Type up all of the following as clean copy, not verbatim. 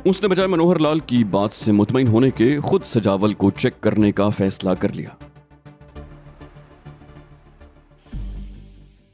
اس نے بجائے منوہر لال کی بات سے مطمئن ہونے کے خود سجاول کو چیک کرنے کا فیصلہ کر لیا۔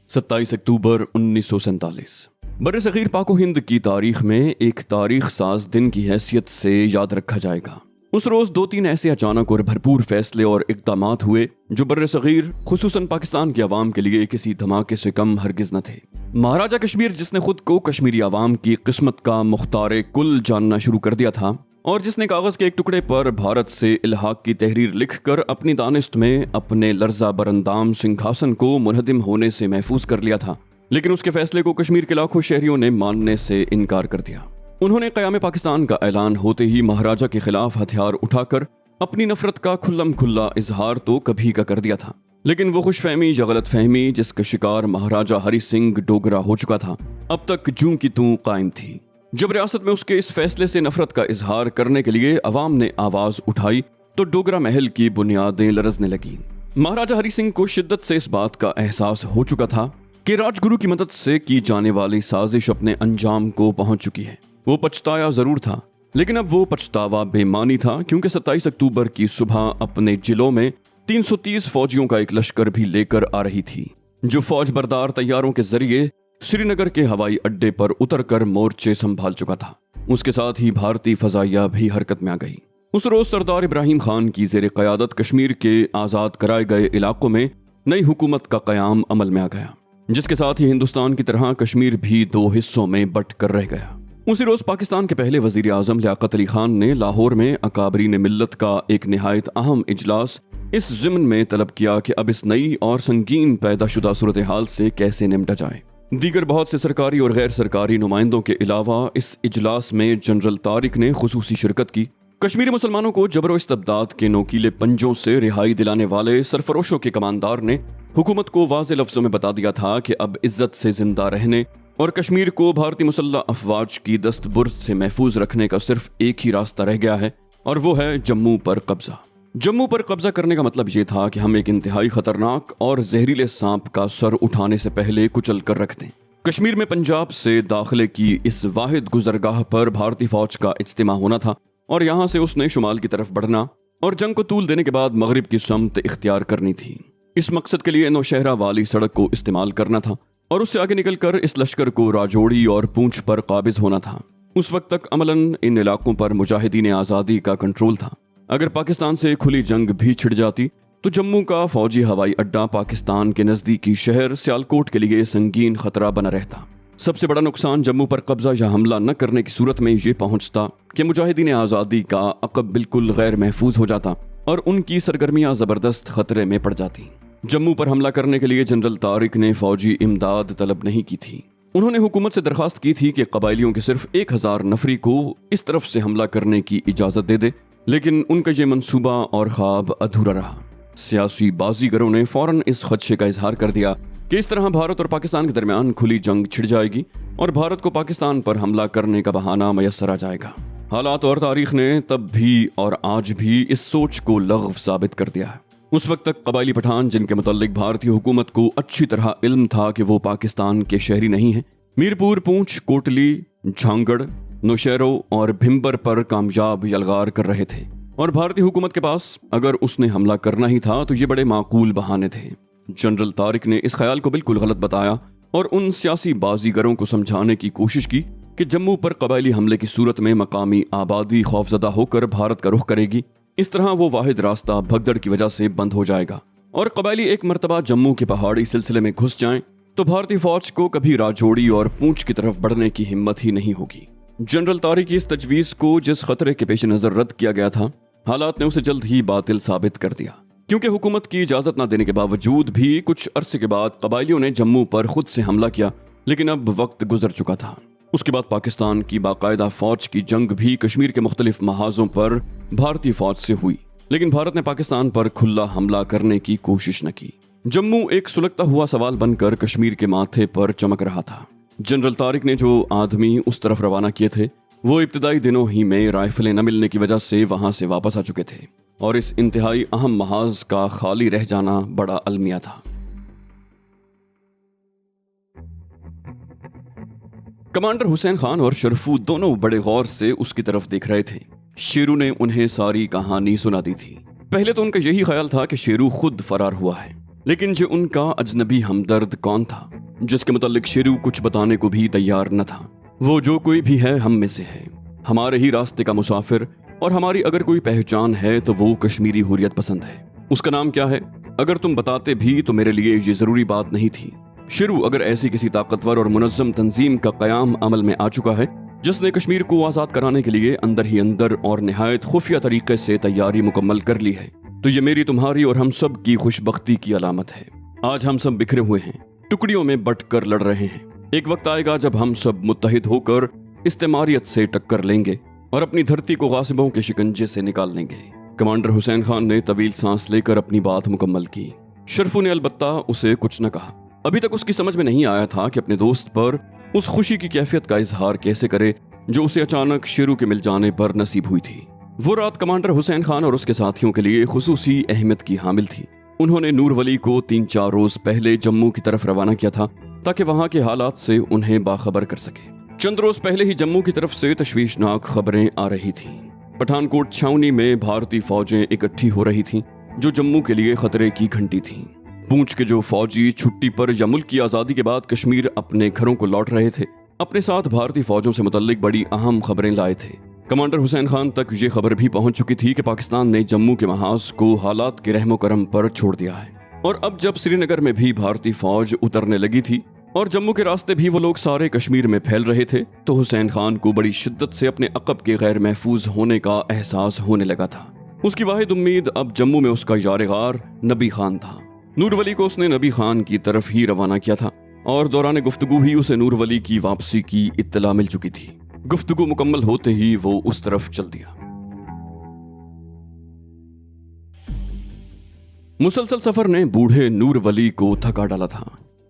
27 اکتوبر 1947 بر صغیر پاک و ہند کی تاریخ میں ایک تاریخ ساز دن کی حیثیت سے یاد رکھا جائے گا۔ اس روز 2-3 ایسے اچانک اور بھرپور فیصلے اور اقدامات ہوئے جو بر صغیر خصوصاً پاکستان کی عوام کے لیے کسی دھماکے سے کم ہرگز نہ تھے۔ مہاراجہ کشمیر، جس نے خود کو کشمیری عوام کی قسمت کا مختار کل جاننا شروع کر دیا تھا اور جس نے کاغذ کے ایک ٹکڑے پر بھارت سے الحاق کی تحریر لکھ کر اپنی دانست میں اپنے لرزہ برندام سنگھاسن کو منہدم ہونے سے محفوظ کر لیا تھا، لیکن اس کے فیصلے کو کشمیر کے لاکھوں شہریوں نے ماننے سے انکار کر دیا۔ انہوں نے قیام پاکستان کا اعلان ہوتے ہی مہاراجہ کے خلاف ہتھیار اٹھا کر اپنی نفرت کا کھلم کھلا اظہار تو کبھی کا کر دیا تھا، لیکن وہ خوش فہمی یا غلط فہمی جس کا شکار مہاراجہ ہری سنگھ ڈوگرا ہو چکا تھا، اب تک جوں کی توں قائم تھی۔ جب ریاست میں اس کے اس فیصلے سے نفرت کا اظہار کرنے کے لیے عوام نے آواز اٹھائی تو ڈوگرا محل کی بنیادیں لرزنے لگیں۔ مہاراجہ ہری سنگھ کو شدت سے اس بات کا احساس ہو چکا تھا کہ راج گرو کی مدد سے کی جانے والی سازش اپنے انجام کو پہنچ چکی ہے۔ وہ پچھتایا ضرور تھا، لیکن اب وہ پچھتاوا بے معنی تھا، کیونکہ 27 اکتوبر کی صبح اپنے جلوں میں 330 فوجیوں کا ایک لشکر بھی لے کر آ رہی تھی، جو فوج بردار طیاروں کے ذریعے سری نگر کے ہوائی اڈے پر اتر کر مورچے سنبھال چکا تھا۔ اس کے ساتھ ہی بھارتی فضائیہ بھی حرکت میں آ گئی۔ اس روز سردار ابراہیم خان کی زیر قیادت کشمیر کے آزاد کرائے گئے علاقوں میں نئی حکومت کا قیام عمل میں آ گیا، جس کے ساتھ ہی ہندوستان کی طرح کشمیر بھی 2 حصوں میں بٹ کر رہ گیا۔ اسی روز پاکستان کے پہلے وزیر اعظم لیاقت علی خان نے لاہور میں اکابرین ملت کا ایک نہایت اہم اجلاس اس ضمن میں طلب کیا کہ اب اس نئی اور سنگین پیدا شدہ صورتحال سے کیسے نمٹا جائے۔ دیگر بہت سے سرکاری اور غیر سرکاری نمائندوں کے علاوہ اس اجلاس میں جنرل طارق نے خصوصی شرکت کی۔ کشمیری مسلمانوں کو جبر و استبداد کے نوکیلے پنجوں سے رہائی دلانے والے سرفروشوں کے کماندار نے حکومت کو واضح لفظوں میں بتا دیا تھا کہ اب عزت سے زندہ رہنے اور کشمیر کو بھارتی مسلح افواج کی دست برد سے محفوظ رکھنے کا صرف ایک ہی راستہ رہ گیا ہے، اور وہ ہے جموں پر قبضہ۔ جموں پر قبضہ کرنے کا مطلب یہ تھا کہ ہم ایک انتہائی خطرناک اور زہریلے سانپ کا سر اٹھانے سے پہلے کچل کر رکھ دیں۔ کشمیر میں پنجاب سے داخلے کی اس واحد گزرگاہ پر بھارتی فوج کا اجتماع ہونا تھا، اور یہاں سے اس نے شمال کی طرف بڑھنا اور جنگ کو طول دینے کے بعد مغرب کی سمت اختیار کرنی تھی۔ اس مقصد کے لیے نوشہرہ والی سڑک کو استعمال کرنا تھا اور اس سے آگے نکل کر اس لشکر کو راجوڑی اور پونچھ پر قابض ہونا تھا۔ اس وقت تک عملاً ان علاقوں پر مجاہدین آزادی کا کنٹرول تھا۔ اگر پاکستان سے کھلی جنگ بھی چھڑ جاتی تو جموں کا فوجی ہوائی اڈہ پاکستان کے نزدیکی شہر سیالکوٹ کے لیے سنگین خطرہ بنا رہتا۔ سب سے بڑا نقصان جموں پر قبضہ یا حملہ نہ کرنے کی صورت میں یہ پہنچتا کہ مجاہدین آزادی کا عقب بالکل غیر محفوظ ہو جاتا اور ان کی سرگرمیاں زبردست خطرے میں پڑ جاتی۔ جموں پر حملہ کرنے کے لیے جنرل طارق نے فوجی امداد طلب نہیں کی تھی۔ انہوں نے حکومت سے درخواست کی تھی کہ قبائلیوں کے صرف 1000 نفری کو اس طرف سے حملہ کرنے کی اجازت دے دے، لیکن ان کا یہ منصوبہ اور خواب ادھورا رہا۔ سیاسی بازیگروں نے فوراً اس خدشے کا اظہار کر دیا کہ اس طرح بھارت اور پاکستان کے درمیان کھلی جنگ چھڑ جائے گی اور بھارت کو پاکستان پر حملہ کرنے کا بہانہ میسر آ جائے گا۔ حالات اور تاریخ نے تب بھی اور آج بھی اس سوچ کو لغو ثابت کر دیا ہے۔ اس وقت تک قبائلی پٹھان جن کے متعلق بھارتی حکومت کو اچھی طرح علم تھا کہ وہ پاکستان کے شہری نہیں ہیں، میرپور، پونچھ، کوٹلی، جھانگڑ، نوشہرو اور بھمبر پر کامیاب یلغار کر رہے تھے، اور بھارتی حکومت کے پاس اگر اس نے حملہ کرنا ہی تھا تو یہ بڑے معقول بہانے تھے۔ جنرل طارق نے اس خیال کو بالکل غلط بتایا اور ان سیاسی بازیگروں کو سمجھانے کی کوشش کی کہ جموں پر قبائلی حملے کی صورت میں مقامی آبادی خوفزدہ ہو کر بھارت کا رخ کرے گی، اس طرح وہ واحد راستہ بھگدڑ کی وجہ سے بند ہو جائے گا، اور قبائلی ایک مرتبہ جموں کے پہاڑی سلسلے میں گھس جائیں تو بھارتی فوج کو کبھی راجوڑی اور پونچھ کی طرف بڑھنے کی ہمت ہی نہیں ہوگی۔ جنرل طارق کی اس تجویز کو جس خطرے کے پیش نظر رد کیا گیا تھا، حالات نے اسے جلد ہی باطل ثابت کر دیا، کیونکہ حکومت کی اجازت نہ دینے کے باوجود بھی کچھ عرصے کے بعد قبائلیوں نے جموں پر خود سے حملہ کیا، لیکن اب وقت گزر چکا تھا۔ اس کے بعد پاکستان کی باقاعدہ فوج کی جنگ بھی کشمیر کے مختلف محاذوں پر بھارتی فوج سے ہوئی، لیکن بھارت نے پاکستان پر کھلا حملہ کرنے کی کوشش نہ کی۔ جموں ایک سلگتا ہوا سوال بن کر کشمیر کے ماتھے پر چمک رہا تھا۔ جنرل طارق نے جو آدمی اس طرف روانہ کیے تھے وہ ابتدائی دنوں ہی میں رائفلیں نہ ملنے کی وجہ سے وہاں سے واپس آ چکے تھے، اور اس انتہائی اہم محاذ کا خالی رہ جانا بڑا المیہ تھا۔ کمانڈر حسین خان اور شرفو دونوں بڑے غور سے اس کی طرف دیکھ رہے تھے۔ شیرو نے انہیں ساری کہانی سنا دی تھی۔ پہلے تو ان کا یہی خیال تھا کہ شیرو خود فرار ہوا ہے، لیکن جو ان کا اجنبی ہمدرد کون تھا جس کے متعلق شیرو کچھ بتانے کو بھی تیار نہ تھا؟ وہ جو کوئی بھی ہے ہم میں سے ہے، ہمارے ہی راستے کا مسافر، اور ہماری اگر کوئی پہچان ہے تو وہ کشمیری حریت پسند ہے۔ اس کا نام کیا ہے؟ اگر تم بتاتے بھی تو میرے لیے یہ ضروری بات نہیں تھی۔ شیرو اگر ایسی کسی طاقتور اور منظم تنظیم کا قیام عمل میں آ چکا ہے جس نے کشمیر کو آزاد کرانے کے لیے اندر ہی اندر اور نہایت خفیہ طریقے سے تیاری مکمل کر لی ہے، تو یہ میری، تمہاری اور ہم سب کی خوش بختی کی علامت ہے۔ آج ہم سب بکھرے ہوئے ہیں، ٹکڑیوں میں بٹ کر لڑ رہے ہیں۔ ایک وقت آئے گا جب ہم سب متحد ہو کر استعماریت سے ٹکر لیں گے اور اپنی دھرتی کو غاصبوں کے شکنجے سے نکال لیں گے۔ کمانڈر حسین خان نے طویل سانس لے کر اپنی بات مکمل کی۔ شرفو نے البتہ اسے کچھ نہ کہا۔ ابھی تک اس کی سمجھ میں نہیں آیا تھا کہ اپنے دوست پر اس خوشی کی کیفیت کا اظہار کیسے کرے جو اسے اچانک شیرو کے مل جانے پر نصیب ہوئی تھی۔ وہ رات کمانڈر حسین خان اور اس کے ساتھیوں کے لیے خصوصی اہمیت کی حامل تھی۔ انہوں نے نور ولی کو 3-4 روز پہلے جموں کی طرف روانہ کیا تھا تاکہ وہاں کے حالات سے انہیں باخبر کر سکے۔ چند روز پہلے ہی جموں کی طرف سے تشویشناک خبریں آ رہی تھیں۔ پٹھان کوٹ چھاؤنی میں بھارتی فوجیں اکٹھی ہو رہی تھیں جو جموں کے لیے خطرے کی گھنٹی تھیں۔ پونچھ کے جو فوجی چھٹی پر یا ملک کی آزادی کے بعد کشمیر اپنے گھروں کو لوٹ رہے تھے اپنے ساتھ بھارتی فوجوں سے متعلق بڑی اہم خبریں لائے تھے۔ کمانڈر حسین خان تک یہ خبر بھی پہنچ چکی تھی کہ پاکستان نے جموں کے محاذ کو حالات کے رحم و کرم پر چھوڑ دیا ہے، اور اب جب سری نگر میں بھی بھارتی فوج اترنے لگی تھی اور جموں کے راستے بھی وہ لوگ سارے کشمیر میں پھیل رہے تھے تو حسین خان کو بڑی شدت سے اپنے عقب کے غیر محفوظ ہونے کا احساس ہونے لگا تھا۔ اس کی واحد امید اب جموں میں اس کا یار غار نبی خان تھا۔ نور ولی کو اس نے نبی خان کی طرف ہی روانہ کیا تھا اور دوران گفتگو ہی اسے نور ولی کی واپسی کی اطلاع مل چکی تھی۔ گفتگو مکمل ہوتے ہی وہ اس طرف چل دیا۔ مسلسل سفر نے بوڑھے نور ولی کو تھکا ڈالا تھا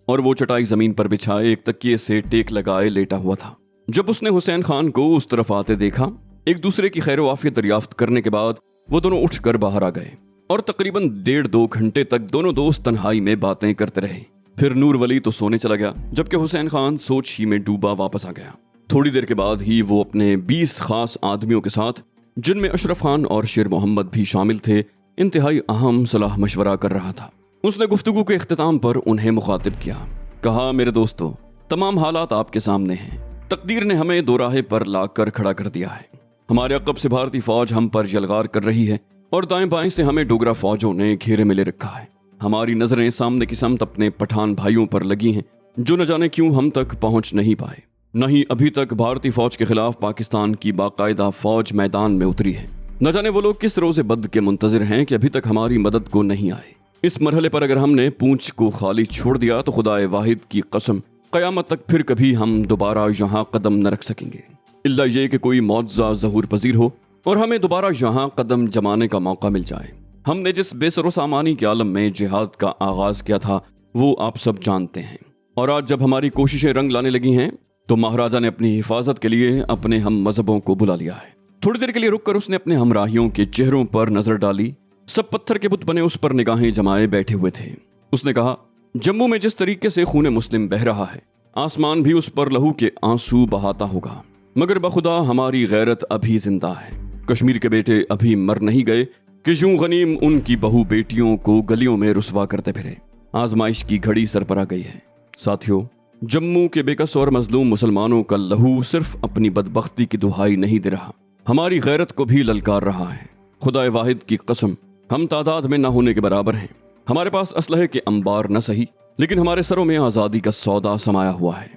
اور وہ چٹائی زمین پر بچھائے ایک تکیے سے ٹیک لگائے لیٹا ہوا تھا۔ جب اس نے حسین خان کو اس طرف آتے دیکھا، ایک دوسرے کی خیر و عافیت دریافت کرنے کے بعد وہ دونوں اٹھ کر باہر آ گئے اور تقریباً 1.5-2 گھنٹے تک دونوں دوست تنہائی میں باتیں کرتے رہے۔ پھر نور ولی تو سونے چلا گیا جبکہ حسین خان سوچ ہی میں ڈوبا واپس آ گیا۔ تھوڑی دیر کے بعد ہی وہ اپنے 20 خاص آدمیوں کے ساتھ، جن میں اشرف خان اور شیر محمد بھی شامل تھے، انتہائی اہم صلاح مشورہ کر رہا تھا۔ اس نے گفتگو کے اختتام پر انہیں مخاطب کیا، کہا، میرے دوستو، تمام حالات آپ کے سامنے ہیں۔ تقدیر نے ہمیں دو راہے پر لا کر کھڑا کر دیا ہے۔ ہمارے عقب سے بھارتی فوج ہم پر یلغار کر رہی ہے اور دائیں بائیں سے ہمیں ڈوگرا فوجوں نے گھیرے میں لے رکھا ہے۔ ہماری نظریں سامنے کی سمت اپنے پٹھان بھائیوں پر لگی ہیں جو نہ جانے کیوں ہم تک پہنچ نہیں پائے۔ نہ ہی ابھی تک بھارتی فوج کے خلاف پاکستان کی باقاعدہ فوج میدان میں اتری ہے۔ نہ جانے وہ لوگ کس روز بد کے منتظر ہیں کہ ابھی تک ہماری مدد کو نہیں آئے۔ اس مرحلے پر اگر ہم نے پونچھ کو خالی چھوڑ دیا تو خدائے واحد کی قسم قیامت تک پھر کبھی ہم دوبارہ یہاں قدم نہ رکھ سکیں گے، الا یہ کہ کوئی معجزہ ظہور پذیر ہو اور ہمیں دوبارہ یہاں قدم جمانے کا موقع مل جائے۔ ہم نے جس بے سر و سامانی کے عالم میں جہاد کا آغاز کیا تھا وہ آپ سب جانتے ہیں، اور آج جب ہماری کوششیں رنگ لانے لگی ہیں تو مہاراجا نے اپنی حفاظت کے لیے اپنے ہم مذہبوں کو بلا لیا ہے۔ تھوڑی دیر کے لیے رک کر اس نے اپنے ہمراہیوں کے چہروں پر نظر ڈالی۔ سب پتھر کے بت بنے اس پر نگاہیں جمائے بیٹھے ہوئے تھے۔ اس نے کہا، جموں میں جس طریقے سے خون مسلم بہہ رہا ہے، آسمان بھی اس پر لہو کے آنسو بہاتا ہوگا، مگر بخدا ہماری غیرت ابھی زندہ ہے۔ کشمیر کے بیٹے ابھی مر نہیں گئے کہ یوں غنیم ان کی بہو بیٹیوں کو گلیوں میں رسوا کرتے پھرے۔ آزمائش کی گھڑی سر پر آ گئی ہے۔ ساتھیوں، جموں کے بے کس اور مظلوم مسلمانوں کا لہو صرف اپنی بدبختی کی دہائی نہیں دے رہا، ہماری غیرت کو بھی للکار رہا ہے۔ خدائے واحد کی قسم، ہم تعداد میں نہ ہونے کے برابر ہیں۔ ہمارے پاس اسلحے کے انبار نہ سہی، لیکن ہمارے سروں میں آزادی کا سودا سمایا ہوا ہے۔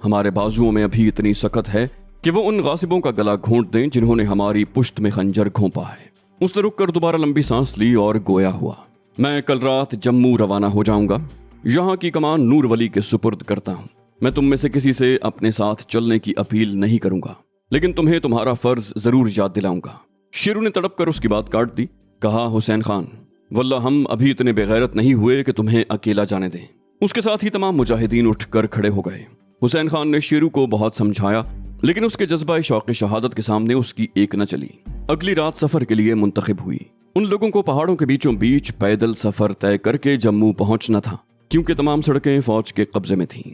ہمارے بازوؤں میں ابھی اتنی سخت ہے کہ وہ ان غاصبوں کا گلا گھونٹ دیں جنہوں نے ہماری پشت میں خنجر گھونپا ہے۔ اس نے رک کر دوبارہ لمبی سانس لی اور گویا ہوا، میں کل رات جموں روانہ ہو جاؤں گا۔ یہاں کی کمان نور ولی کے سپرد کرتا ہوں۔ میں تم میں سے کسی سے اپنے ساتھ چلنے کی اپیل نہیں کروں گا، لیکن تمہیں تمہارا فرض ضرور یاد دلاؤں گا۔ شیرو نے تڑپ کر اس کی بات کاٹ دی، کہا، حسین خان، واللہ ہم ابھی اتنے بغیرت نہیں ہوئے کہ تمہیں اکیلا جانے دیں۔ اس کے ساتھ ہی تمام مجاہدین اٹھ کر کھڑے ہو گئے۔ حسین خان نے شیرو کو بہت سمجھایا، لیکن اس کے جذبہ شوق شہادت کے سامنے اس کی ایک نہ چلی۔ اگلی رات سفر کے لیے منتخب ہوئی۔ ان لوگوں کو پہاڑوں کے بیچوں بیچ پیدل سفر طے کر کے جموں پہنچنا تھا، کیونکہ تمام سڑکیں فوج کے قبضے میں تھیں۔